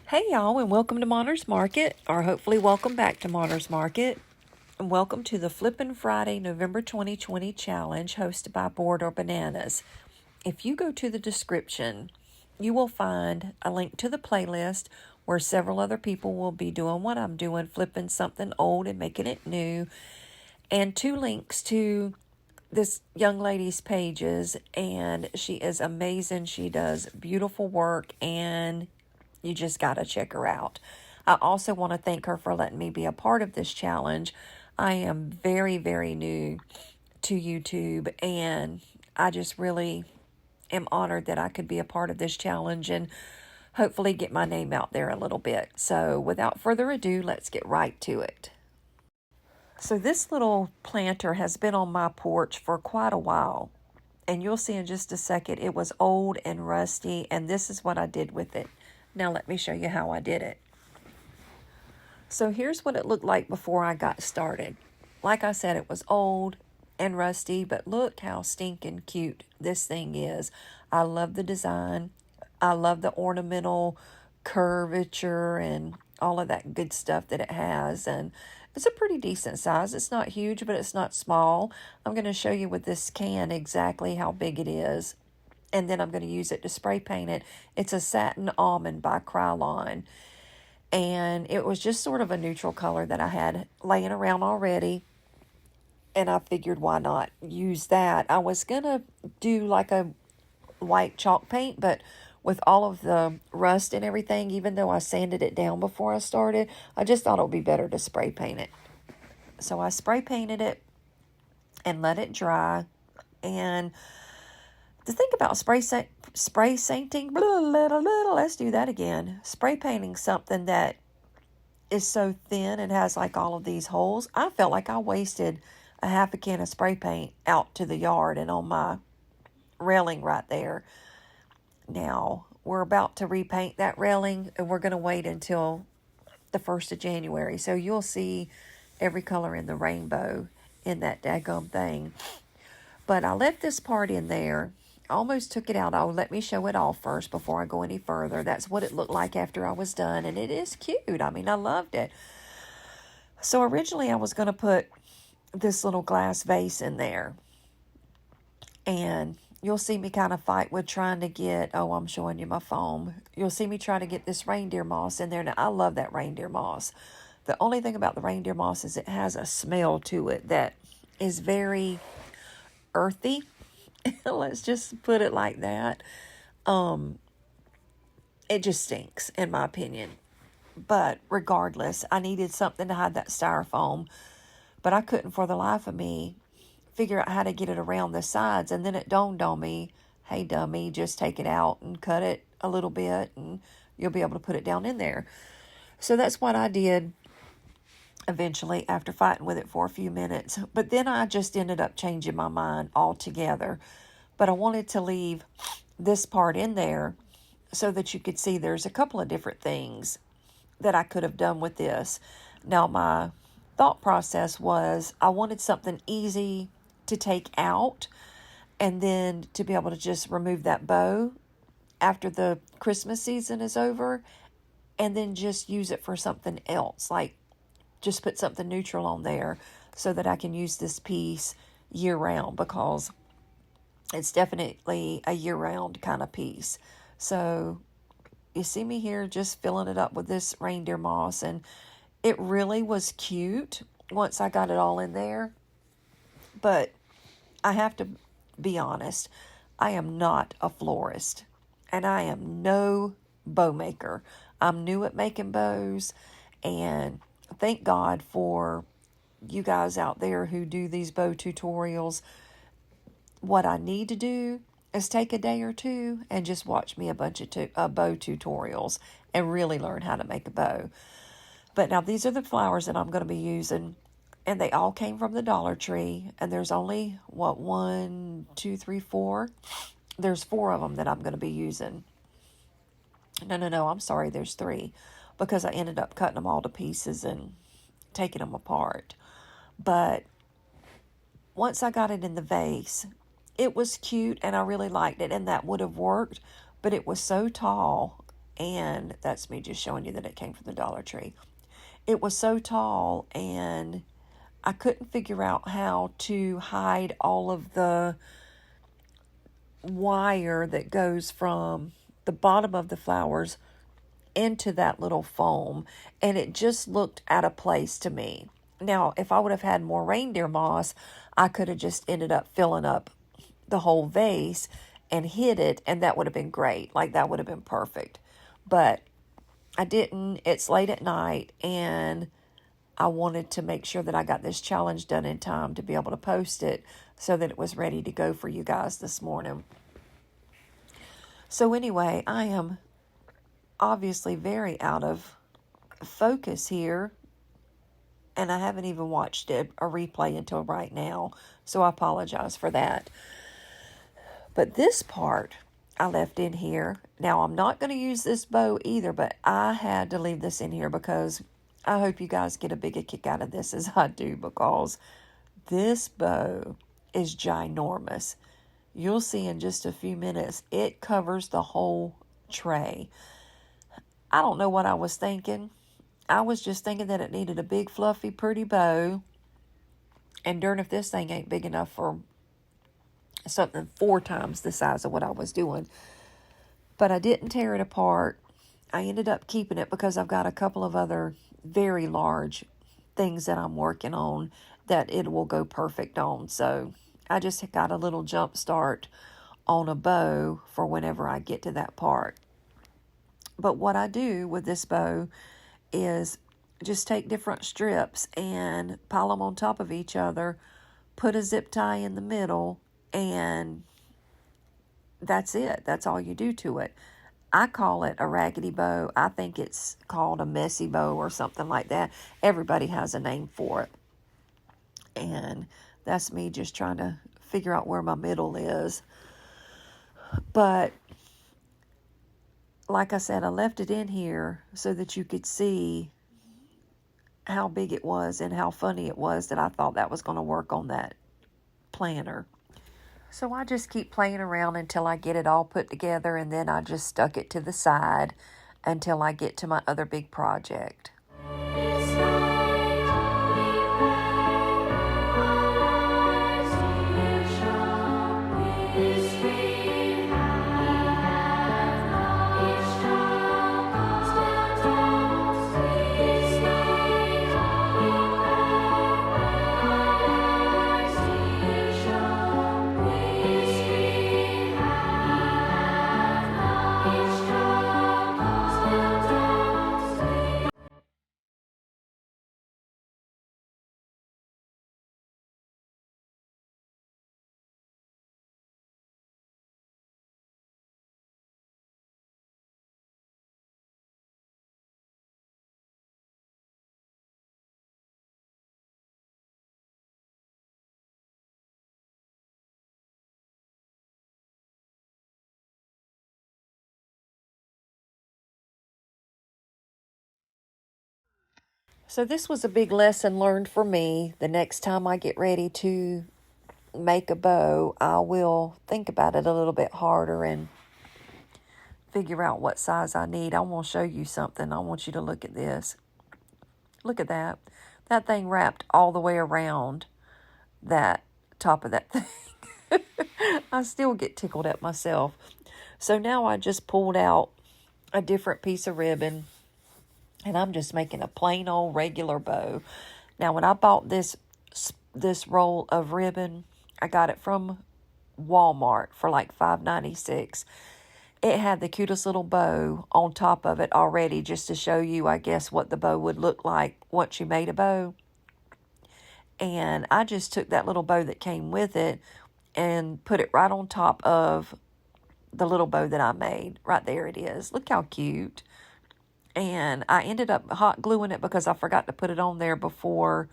Hey y'all, and welcome to Monter's Market, or hopefully welcome back to Monter's Market. And welcome to the Flippin' Friday, November 2020 challenge hosted by Board or Bananas. If you go to the description, you will find a link to the playlist where several other people will be doing what I'm doing, flipping something old and making it new, and 2 links to this young lady's pages, and she is amazing. She does beautiful work, and you just got to check her out. I also want to thank her for letting me be a part of this challenge. I am very, very new to YouTube, and I just really am honored that I could be a part of this challenge and hopefully get my name out there a little bit. So without further ado, let's get right to it. So this little planter has been on my porch for quite a while, and you'll see in just a second it was old and rusty, and this is what I did with it. Now let me show you how I did it. So here's what it looked like before I got started. Like I said, it was old and rusty, but look how stinking cute this thing is. I love the design. I love the ornamental curvature and all of that good stuff that it has. And it's a pretty decent size. It's not huge, but it's not small. I'm going to show you with this can exactly how big it is. And then I'm going to use it to spray paint it. It's a Satin Almond by Krylon. And it was just sort of a neutral color that I had laying around already. And I figured, why not use that? I was going to do like a white chalk paint, but with all of the rust and everything, even though I sanded it down before I started, I just thought it would be better to spray paint it. So I spray painted it and let it dry. And the thing about spray painting, let's do that again. Spray painting something that is so thin and has like all of these holes. I felt like I wasted a half a can of spray paint out to the yard and on my railing right there. Now, we're about to repaint that railing, and we're going to wait until the 1st of January. So you'll see every color in the rainbow in that daggum thing. But I left this part in there. I almost took it out. Oh, let me show it off first before I go any further. That's what it looked like after I was done, and it is cute. I mean, I loved it. So originally I was going to put this little glass vase in there, and you'll see me kind of fight with trying to get, oh, I'm showing you my foam. You'll see me try to get this reindeer moss in there. Now, I love that reindeer moss. The only thing about the reindeer moss is it has a smell to it that is very earthy. Let's just put it like that. It just stinks, in my opinion. But regardless, I needed something to hide that styrofoam. But I couldn't for the life of me figure out how to get it around the sides. And then it dawned on me, hey, dummy, just take it out and cut it a little bit, and you'll be able to put it down in there. So that's what I did eventually after fighting with it for a few minutes. But then I just ended up changing my mind altogether. But I wanted to leave this part in there so that you could see there's a couple of different things that I could have done with this. Now, my thought process was I wanted something easy to take out and then to be able to just remove that bow after the Christmas season is over and then just use it for something else, like just put something neutral on there so that I can use this piece year-round, because it's definitely a year-round kind of piece. So you see me here just filling it up with this reindeer moss, and it really was cute once I got it all in there. But I have to be honest, I am not a florist, and I am no bow maker. I'm new at making bows, and thank God for you guys out there who do these bow tutorials. What I need to do is take a day or two and just watch me a bunch of bow tutorials and really learn how to make a bow. But now these are the flowers that I'm going to be using, and they all came from the Dollar Tree, and there's only, 1, 2, 3, 4? There's 4 of them that I'm going to be using. No, I'm sorry, there's 3, because I ended up cutting them all to pieces and taking them apart. But once I got it in the vase, it was cute, and I really liked it, and that would have worked, but it was so tall and that's me just showing you that it came from the Dollar Tree. It was so tall, and I couldn't figure out how to hide all of the wire that goes from the bottom of the flowers into that little foam, and it just looked out of place to me. Now, if I would have had more reindeer moss, I could have just ended up filling up the whole vase and hid it, and that would have been great. Like, that would have been perfect. But I didn't. It's late at night, and I wanted to make sure that I got this challenge done in time to be able to post it so that it was ready to go for you guys this morning. So anyway, I am obviously very out of focus here, and I haven't even watched a replay until right now, so I apologize for that. But this part I left in here. Now, I'm not going to use this bow either, but I had to leave this in here because I hope you guys get a bigger kick out of this as I do, because this bow is ginormous. You'll see in just a few minutes, it covers the whole tray. I don't know what I was thinking. I was just thinking that it needed a big, fluffy, pretty bow. And darn if this thing ain't big enough for something 4 times the size of what I was doing. But I didn't tear it apart. I ended up keeping it because I've got a couple of other very large things that I'm working on that it will go perfect on. So I just got a little jump start on a bow for whenever I get to that part. But what I do with this bow is just take different strips and pile them on top of each other, put a zip tie in the middle, and that's it. That's all you do to it. I call it a raggedy bow. I think it's called a messy bow or something like that. Everybody has a name for it. And that's me just trying to figure out where my middle is. But like I said, I left it in here so that you could see how big it was and how funny it was that I thought that was going to work on that planner. So I just keep playing around until I get it all put together, and then I just stuck it to the side until I get to my other big project. So this was a big lesson learned for me. The next time I get ready to make a bow, I will think about it a little bit harder and figure out what size I need. I want to show you something. I want you to look at this. Look at that. That thing wrapped all the way around that top of that thing. I still get tickled at myself. So now I just pulled out a different piece of ribbon, and I'm just making a plain old regular bow. Now, when I bought this roll of ribbon, I got it from Walmart for like $5.96. It had the cutest little bow on top of it already, just to show you, I guess, what the bow would look like once you made a bow. And I just took that little bow that came with it and put it right on top of the little bow that I made. Right there it is. Look how cute. And I ended up hot gluing it because I forgot to put it on there before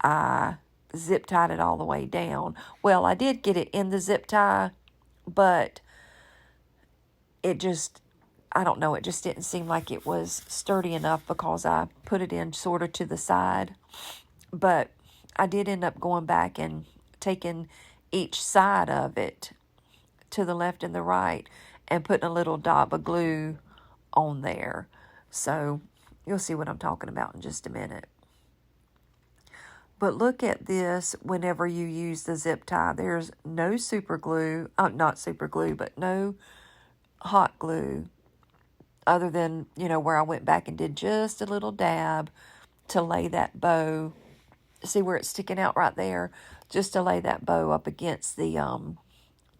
I zip tied it all the way down. Well, I did get it in the zip tie, but it just, I don't know, it just didn't seem like it was sturdy enough because I put it in sort of to the side. But I did end up going back and taking each side of it to the left and the right and putting a little dab of glue on there. So you'll see what I'm talking about in just a minute. But look at this whenever you use the zip tie. There's no super glue, not super glue, but no hot glue other than, where I went back and did just a little dab to lay that bow. See where it's sticking out right there? Just to lay that bow up against the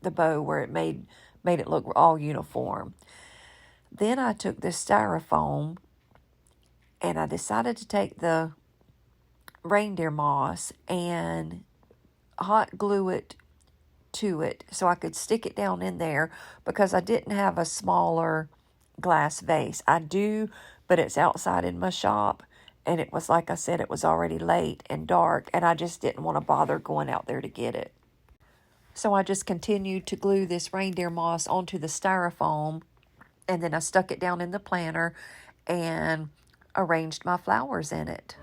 bow where it made it look all uniform. Then I took this styrofoam and I decided to take the reindeer moss and hot glue it to it so I could stick it down in there because I didn't have a smaller glass vase. I do, but it's outside in my shop, and it was, like I said, it was already late and dark, and I just didn't want to bother going out there to get it. So I just continued to glue this reindeer moss onto the styrofoam, and then I stuck it down in the planter and arranged my flowers in it.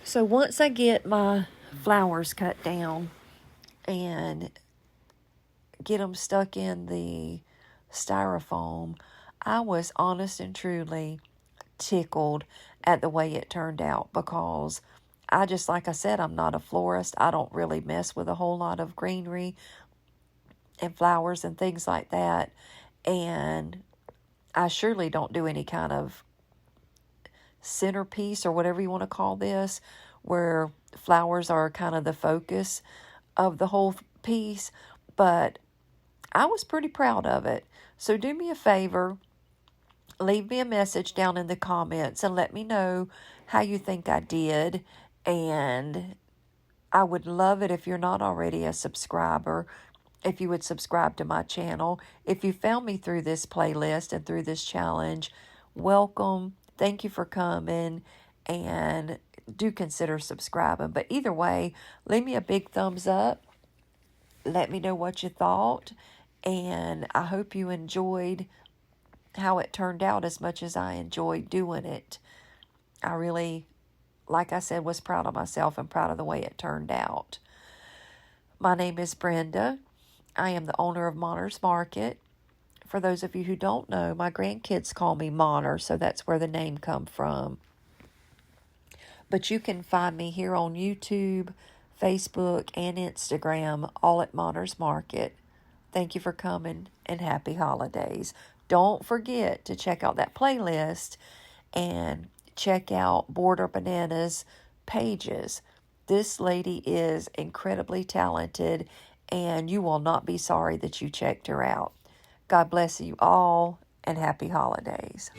So once I get my flowers cut down and get them stuck in the styrofoam, I was honest and truly tickled at the way it turned out because like I said, I'm not a florist. I don't really mess with a whole lot of greenery and flowers and things like that. And I surely don't do any kind of centerpiece or whatever you want to call this, where flowers are kind of the focus of the whole piece, but I was pretty proud of it. So do me a favor, leave me a message down in the comments and let me know how you think I did, and I would love it if you're not already a subscriber, if you would subscribe to my channel. If you found me through this playlist and through this challenge, welcome. Thank you for coming, and do consider subscribing. But either way, leave me a big thumbs up. Let me know what you thought, and I hope you enjoyed how it turned out as much as I enjoyed doing it. I really, like I said, was proud of myself and proud of the way it turned out. My name is Brenda. I am the owner of Monner's Market. For those of you who don't know, my grandkids call me Monner, so that's where the name come from. But you can find me here on YouTube, Facebook, and Instagram, all at Monner's Market. Thank you for coming, and happy holidays. Don't forget to check out that playlist and check out Border Bananas pages. This lady is incredibly talented, and you will not be sorry that you checked her out. God bless you all, and happy holidays.